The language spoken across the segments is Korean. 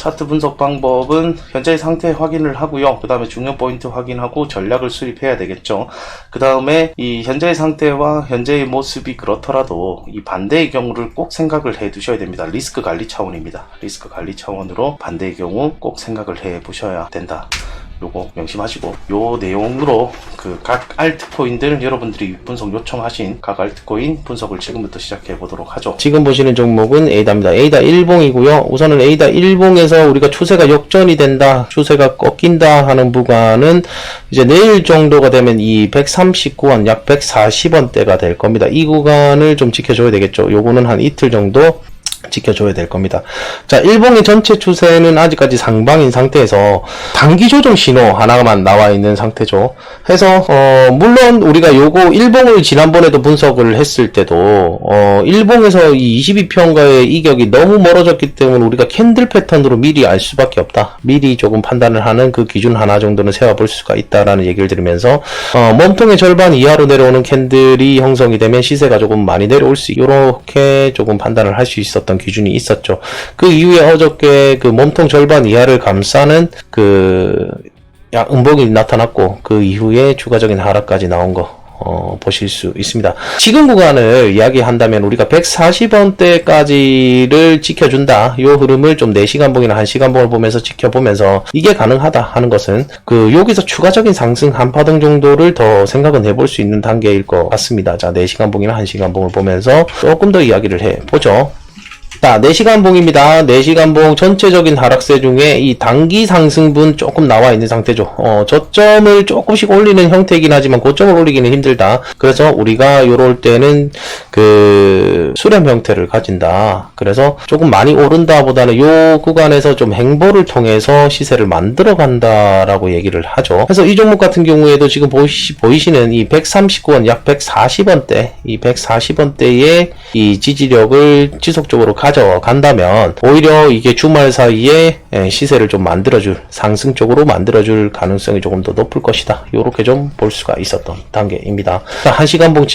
차트 분석 방법은 현재의 상태 확인을 하고요. 그 다음에 중요 포인트 확인하고 전략을 수립해야 되겠죠. 그 다음에 이 현재의 상태와 현재의 모습이 그렇더라도 이 반대의 경우를 꼭 생각을 해 두셔야 됩니다. 리스크 관리 차원입니다. 리스크 관리 차원으로 반대의 경우 꼭 생각을 해 보셔야 된다. 요거 명심하시고, 요 내용으로 그 각 알트코인들 여러분들이 분석 요청하신 각 알트코인 분석을 지금부터 시작해 보도록 하죠. 지금 보시는 종목은 에이다입니다. 에이다 일봉이고요. 우선은 에이다 일봉에서 우리가 추세가 역전이 된다, 추세가 꺾인다 하는 구간은 이제 내일 정도가 되면 이 139원, 약 140원대가 될 겁니다. 이 구간을 좀 지켜줘야 되겠죠. 요거는 한 이틀 정도 지켜줘야 될 겁니다. 자, 일봉의 전체 추세는 아직까지 상방인 상태에서 단기 조정 신호 하나만 나와 있는 상태죠. 해서 물론 우리가 요거 일봉을 지난번에도 분석을 했을 때도 일봉에서 이 22평가의 이격이 너무 멀어졌기 때문에 우리가 캔들 패턴으로 미리 알 수밖에 없다, 미리 조금 판단을 하는 그 기준 하나 정도는 세워볼 수가 있다라는 얘기를 드리면서 몸통의 절반 이하로 내려오는 캔들이 형성이 되면 시세가 조금 많이 내려올 수, 이렇게 조금 판단을 할 수 있었던 기준이 있었죠. 그 이후에 어저께 그 몸통 절반 이하를 감싸는 그 음봉이 나타났고, 그 이후에 추가적인 하락까지 나온 거 보실 수 있습니다. 지금 구간을 이야기한다면 우리가 140원대까지를 지켜준다, 요 흐름을 좀 4시간봉이나 1시간봉을 보면서 지켜보면서 이게 가능하다 하는 것은 그 여기서 추가적인 상승 한파동 정도를 더 생각은 해볼 수 있는 단계일 것 같습니다. 자, 4시간봉이나 1시간봉을 보면서 조금 더 이야기를 해보죠. 자, 4시간봉입니다. 4시간봉 전체적인 하락세 중에 이 단기 상승분 조금 나와 있는 상태죠. 저점을 조금씩 올리는 형태이긴 하지만 고점을 올리기는 힘들다. 그래서 우리가 요럴 때는 그 수렴 형태를 가진다. 그래서 조금 많이 오른다 보다는 요 구간에서 좀 행보를 통해서 시세를 만들어 간다라고 얘기를 하죠. 그래서 이 종목 같은 경우에도 지금 보이시는 이 139원, 약 140원대, 이 140원대의 이 지지력을 지속적으로 가져간다면 오히려 이게 주말 사이에 시세를 좀 만들어줄, 상승 쪽으로 만들어줄 가능성이 조금 더 높을 것이다. 요렇게 좀 볼 수가 있었던 단계입니다. 자, 1시간봉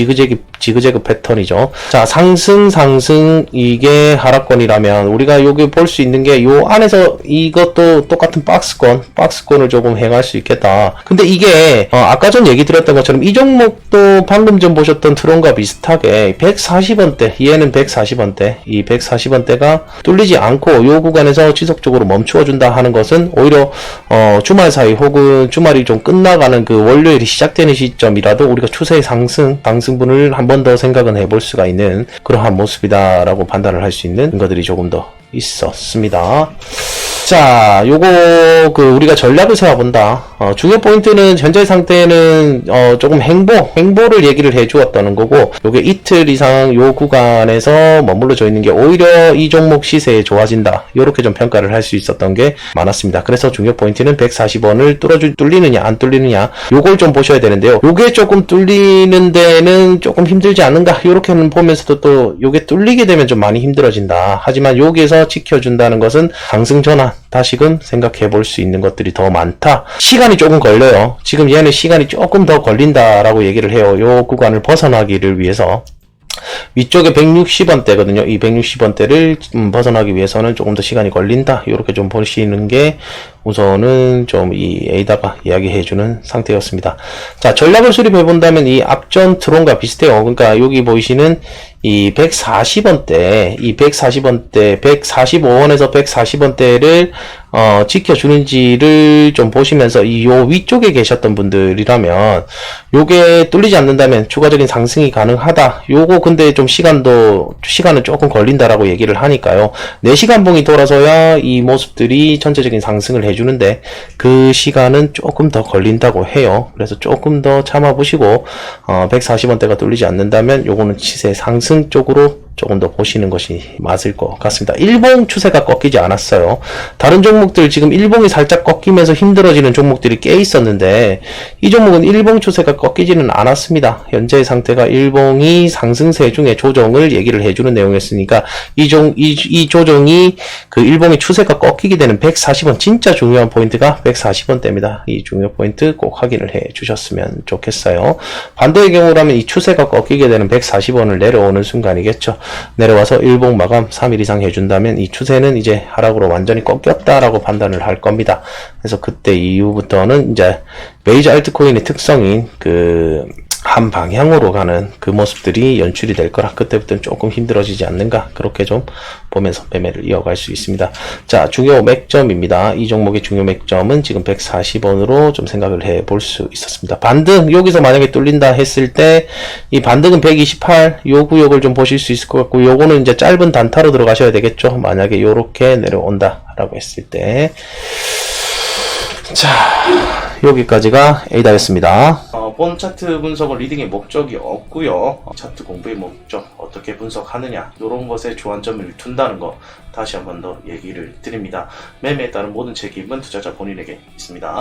지그재그 패턴이죠. 자, 상승 이게 하락권이라면 우리가 여기 볼 수 있는 게 요 안에서 이것도 똑같은 박스권을 조금 행할 수 있겠다. 근데 이게 아까 전 얘기 드렸던 것처럼 이 종목도 방금 전 보셨던 트론과 비슷하게 140원대, 얘는 140원대, 이 140원대가 뚫리지 않고 요 구간에서 지속적으로 멈추어 준다 하는 것은 오히려 주말 사이 혹은 주말이 좀 끝나가는 그 월요일이 시작되는 시점이라도 우리가 추세의 상승분을 한 번 더 생각은 해볼 수가 있는 그러한 모습이다라고 판단을 할 수 있는 것들이 조금 더 있었습니다. 자, 요거 우리가 전략을 세워본다. 중요 포인트는 현재 상태는 조금 행보를 얘기를 해주었다는 거고, 요게 이틀 이상 요 구간에서 머물러져 있는 게 오히려 이 종목 시세에 좋아진다, 요렇게 좀 평가를 할 수 있었던 게 많았습니다. 그래서 중요 포인트는 140원을 뚫리느냐 안 뚫리느냐, 요걸 좀 보셔야 되는데요. 요게 조금 뚫리는 데는 조금 힘들지 않는가, 요렇게는 보면서도 또 요게 뚫리게 되면 좀 많이 힘들어진다. 하지만 여기에서 지켜준다는 것은 상승 전환, 다시금 생각해 볼 수 있는 것들이 더 많다. 시간이 조금 걸려요. 지금 얘는 시간이 조금 더 걸린다라고 얘기를 해요. 요 구간을 벗어나기를 위해서. 위쪽에 160원대거든요. 이 160원대를 벗어나기 위해서는 조금 더 시간이 걸린다. 이렇게 좀 보시는 게 우선은 좀 이 에이다가 이야기해주는 상태였습니다. 자, 전략을 수립해 본다면 이 앞전 트론과 비슷해요. 그러니까 여기 보이시는 이 140원대, 이 140원대, 145원에서 140원대를 지켜주는지를 좀 보시면서 이 요 위쪽에 계셨던 분들이라면 요게 뚫리지 않는다면 추가적인 상승이 가능하다. 요거 근데 좀 시간은 조금 걸린다라고 얘기를 하니까요. 4시간봉이 돌아서야 이 모습들이 전체적인 상승을 해주는데 그 시간은 조금 더 걸린다고 해요. 그래서 조금 더 참아보시고 140원대가 뚫리지 않는다면 요거는 시세 상승 쪽으로 조금 더 보시는 것이 맞을 것 같습니다. 일봉 추세가 꺾이지 않았어요. 다른 종목들 지금 일봉이 살짝 꺾이면서 힘들어지는 종목들이 꽤 있었는데 이 종목은 일봉 추세가 꺾이지는 않았습니다. 현재의 상태가 일봉이 상승세 중에 조정을 얘기를 해주는 내용이었으니까 이 조정이 그 일봉의 추세가 꺾이게 되는 140원, 진짜 중요한 포인트가 140원대입니다. 이 중요 포인트 꼭 확인을 해 주셨으면 좋겠어요. 반대의 경우라면 이 추세가 꺾이게 되는 140원을 내려오는 순간이겠죠. 내려와서 일봉 마감 3일 이상 해준다면 이 추세는 이제 하락으로 완전히 꺾였다라고 판단을 할 겁니다. 그래서 그때 이후부터는 이제 메이저 알트코인의 특성인 한 방향으로 가는 그 모습들이 연출이 될 거라 그때부터는 조금 힘들어지지 않는가 그렇게 좀 보면서 매매를 이어갈 수 있습니다. 자, 중요 맥점입니다. 이 종목의 중요 맥점은 지금 140원으로 좀 생각을 해볼 수 있었습니다. 반등 여기서 만약에 뚫린다 했을 때 이 반등은 128 요 구역을 좀 보실 수 있을 것 같고 요거는 이제 짧은 단타로 들어가셔야 되겠죠. 만약에 요렇게 내려온다 라고 했을 때 자, 여기까지가 A다였습니다. 본 차트 분석은 리딩의 목적이 없고요. 차트 공부의 목적, 어떻게 분석하느냐 이런 것에 주안점을 둔다는 거 다시 한 번 더 얘기를 드립니다. 매매에 따른 모든 책임은 투자자 본인에게 있습니다.